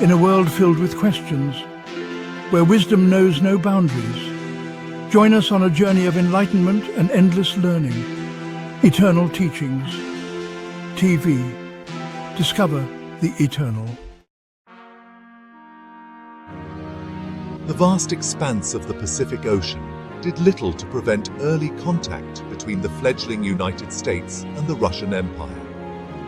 In a world filled with questions, where wisdom knows no boundaries, join us on a journey of enlightenment and endless learning. Eternal Teachings. TV. Discover the eternal. The vast expanse of the Pacific Ocean did little to prevent early contact between the fledgling United States and the Russian Empire.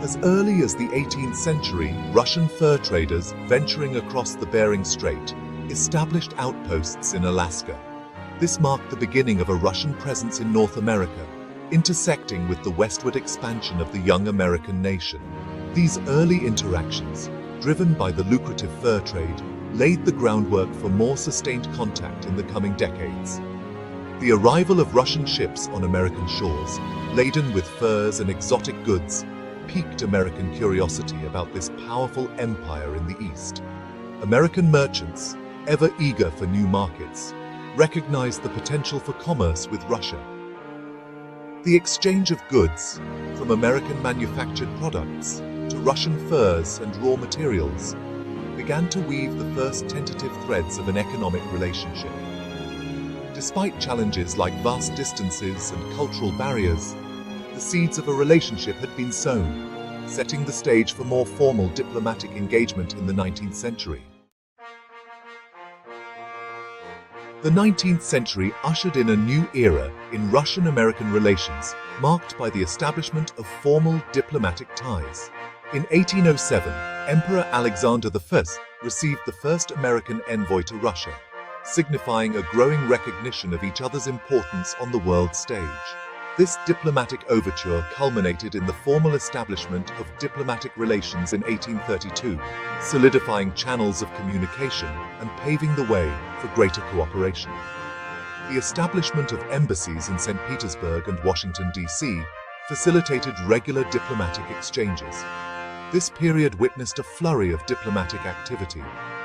As early as the 18th century, Russian fur traders venturing across the Bering Strait established outposts in Alaska. This marked the beginning of a Russian presence in North America, intersecting with the westward expansion of the young American nation. These early interactions, driven by the lucrative fur trade, laid the groundwork for more sustained contact in the coming decades. The arrival of Russian ships on American shores, laden with furs and exotic goods, piqued American curiosity about this powerful empire in the East. American merchants, ever eager for new markets, recognized the potential for commerce with Russia. The exchange of goods, from American manufactured products to Russian furs and raw materials, began to weave the first tentative threads of an economic relationship. Despite challenges like vast distances and cultural barriers, the seeds of a relationship had been sown, setting the stage for more formal diplomatic engagement in the 19th century. The 19th century ushered in a new era in Russian-American relations, marked by the establishment of formal diplomatic ties. In 1807, Emperor Alexander I received the first American envoy to Russia, signifying a growing recognition of each other's importance on the world stage. This diplomatic overture culminated in the formal establishment of diplomatic relations in 1832, solidifying channels of communication and paving the way for greater cooperation. The establishment of embassies in St. Petersburg and Washington, D.C., facilitated regular diplomatic exchanges. This period witnessed a flurry of diplomatic activity,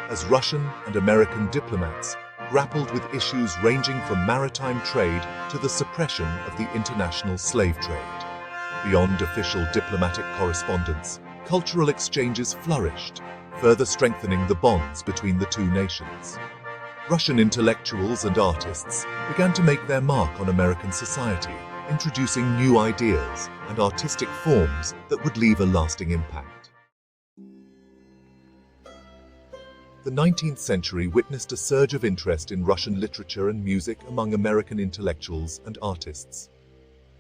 as Russian and American diplomats grappled with issues ranging from maritime trade to the suppression of the international slave trade. Beyond official diplomatic correspondence, cultural exchanges flourished, further strengthening the bonds between the two nations. Russian intellectuals and artists began to make their mark on American society, introducing new ideas and artistic forms that would leave a lasting impact. The 19th century witnessed a surge of interest in Russian literature and music among American intellectuals and artists.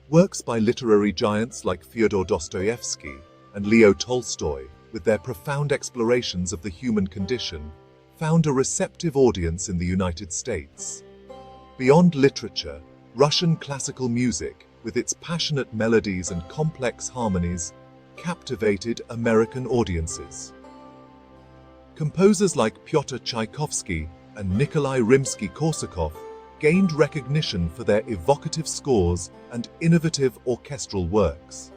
Works by literary giants like Fyodor Dostoevsky and Leo Tolstoy, with their profound explorations of the human condition, found a receptive audience in the United States. Beyond literature, Russian classical music, with its passionate melodies and complex harmonies, captivated American audiences. Composers like Pyotr Tchaikovsky and Nikolai Rimsky-Korsakov gained recognition for their evocative scores and innovative orchestral works.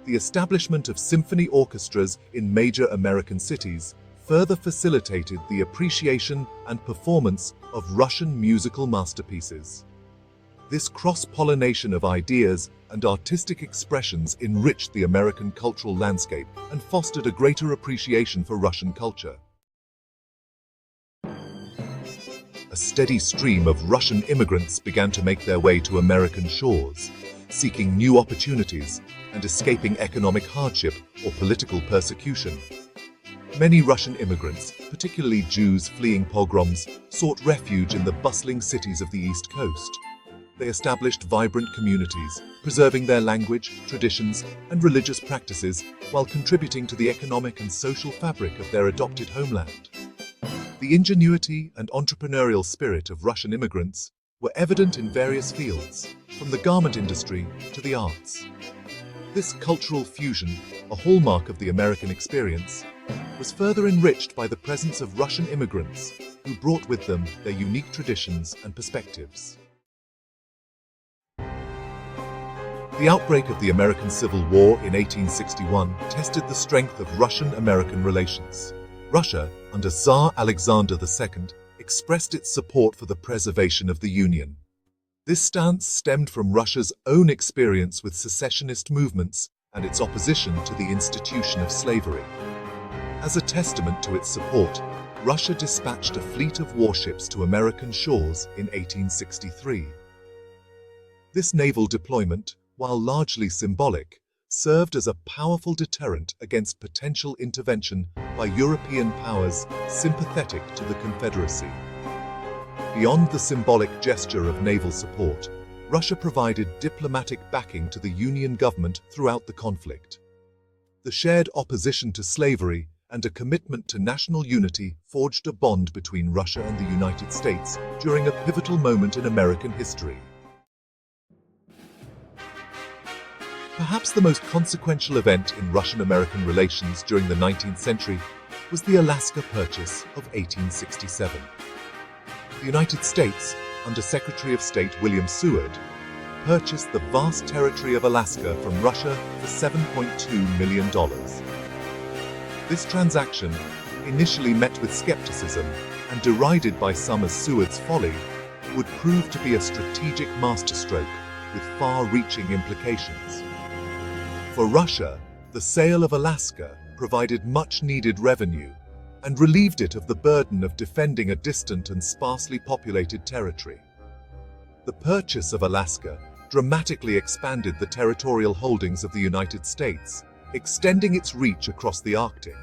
The establishment of symphony orchestras in major American cities further facilitated the appreciation and performance of Russian musical masterpieces. This cross-pollination of ideas and artistic expressions enriched the American cultural landscape and fostered a greater appreciation for Russian culture. A steady stream of Russian immigrants began to make their way to American shores, seeking new opportunities and escaping economic hardship or political persecution. Many Russian immigrants, particularly Jews fleeing pogroms, sought refuge in the bustling cities of the East Coast. They established vibrant communities, preserving their language, traditions, and religious practices while contributing to the economic and social fabric of their adopted homeland. The ingenuity and entrepreneurial spirit of Russian immigrants were evident in various fields, from the garment industry to the arts. This cultural fusion, a hallmark of the American experience, was further enriched by the presence of Russian immigrants who brought with them their unique traditions and perspectives. The outbreak of the American Civil War in 1861 tested the strength of Russian-American relations. Russia, under Tsar Alexander II, expressed its support for the preservation of the Union. This stance stemmed from Russia's own experience with secessionist movements and its opposition to the institution of slavery. As a testament to its support, Russia dispatched a fleet of warships to American shores in 1863. This naval deployment, while largely symbolic, served as a powerful deterrent against potential intervention by European powers sympathetic to the Confederacy. Beyond the symbolic gesture of naval support, Russia provided diplomatic backing to the Union government throughout the conflict. The shared opposition to slavery and a commitment to national unity forged a bond between Russia and the United States during a pivotal moment in American history. Perhaps the most consequential event in Russian-American relations during the 19th century was the Alaska Purchase of 1867. The United States, under Secretary of State William Seward, purchased the vast territory of Alaska from Russia for $7.2 million. This transaction, initially met with skepticism and derided by some as Seward's folly, would prove to be a strategic masterstroke with far-reaching implications. For Russia, the sale of Alaska provided much-needed revenue and relieved it of the burden of defending a distant and sparsely populated territory. The purchase of Alaska dramatically expanded the territorial holdings of the United States, extending its reach across the Arctic.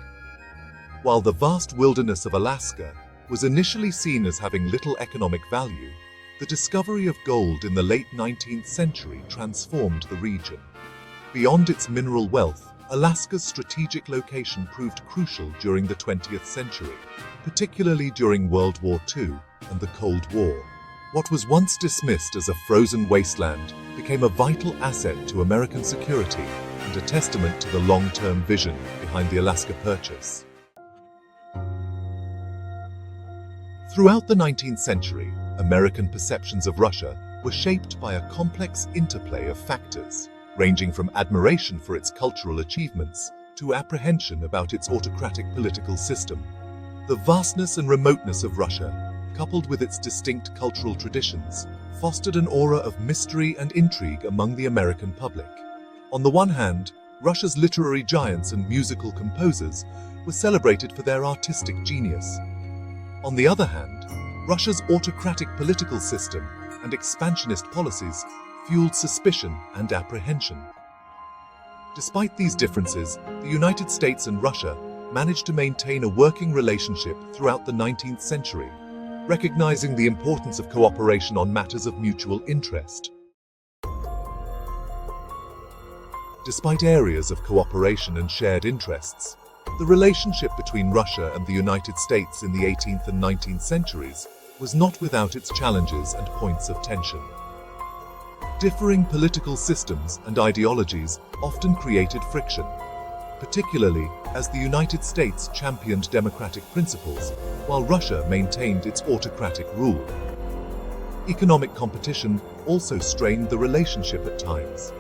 While the vast wilderness of Alaska was initially seen as having little economic value, the discovery of gold in the late 19th century transformed the region. Beyond its mineral wealth, Alaska's strategic location proved crucial during the 20th century, particularly during World War II and the Cold War. What was once dismissed as a frozen wasteland became a vital asset to American security and a testament to the long-term vision behind the Alaska Purchase. Throughout the 19th century, American perceptions of Russia were shaped by a complex interplay of factors, ranging from admiration for its cultural achievements to apprehension about its autocratic political system. The vastness and remoteness of Russia, coupled with its distinct cultural traditions, fostered an aura of mystery and intrigue among the American public. On the one hand, Russia's literary giants and musical composers were celebrated for their artistic genius. On the other hand, Russia's autocratic political system and expansionist policies fueled suspicion and apprehension. Despite these differences, the United States and Russia managed to maintain a working relationship throughout the 19th century, recognizing the importance of cooperation on matters of mutual interest. Despite areas of cooperation and shared interests, the relationship between Russia and the United States in the 18th and 19th centuries was not without its challenges and points of tension. Differing political systems and ideologies often created friction, particularly as the United States championed democratic principles while Russia maintained its autocratic rule. Economic competition also strained the relationship at times.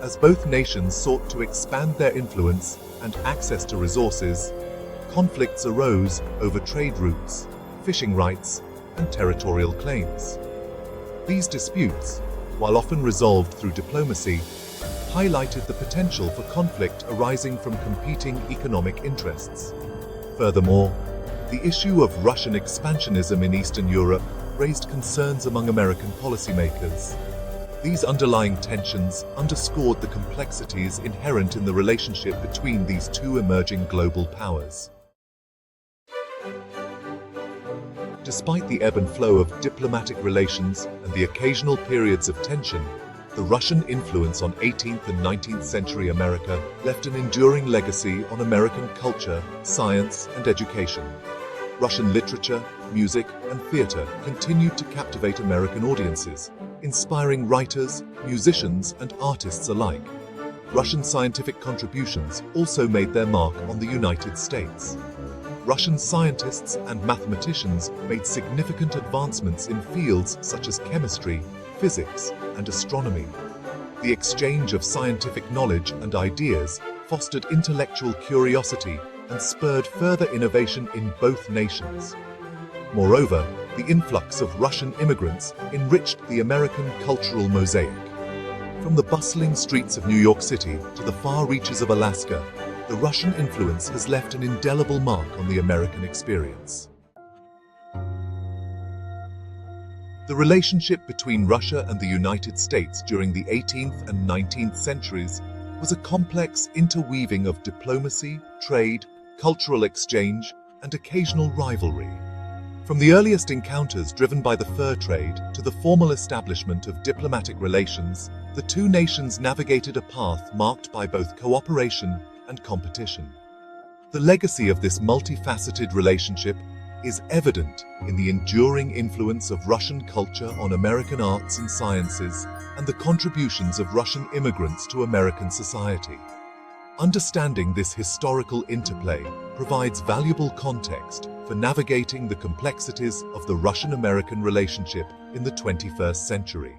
As both nations sought to expand their influence and access to resources, conflicts arose over trade routes, fishing rights, and territorial claims. These disputes, while often resolved through diplomacy, highlighted the potential for conflict arising from competing economic interests. Furthermore, the issue of Russian expansionism in Eastern Europe raised concerns among American policymakers. These underlying tensions underscored the complexities inherent in the relationship between these two emerging global powers. Despite the ebb and flow of diplomatic relations and the occasional periods of tension, the Russian influence on 18th and 19th century America left an enduring legacy on American culture, science, and education. Russian literature, music, and theater continued to captivate American audiences, inspiring writers, musicians, and artists alike. Russian scientific contributions also made their mark on the United States. Russian scientists and mathematicians made significant advancements in fields such as chemistry, physics, and astronomy. The exchange of scientific knowledge and ideas fostered intellectual curiosity and spurred further innovation in both nations. Moreover, the influx of Russian immigrants enriched the American cultural mosaic. From the bustling streets of New York City to the far reaches of Alaska, the Russian influence has left an indelible mark on the American experience. The relationship between Russia and the United States during the 18th and 19th centuries was a complex interweaving of diplomacy, trade, cultural exchange, and occasional rivalry. From the earliest encounters driven by the fur trade to the formal establishment of diplomatic relations, the two nations navigated a path marked by both cooperation and competition. The legacy of this multifaceted relationship is evident in the enduring influence of Russian culture on American arts and sciences and the contributions of Russian immigrants to American society. Understanding this historical interplay provides valuable context for navigating the complexities of the Russian-American relationship in the 21st century.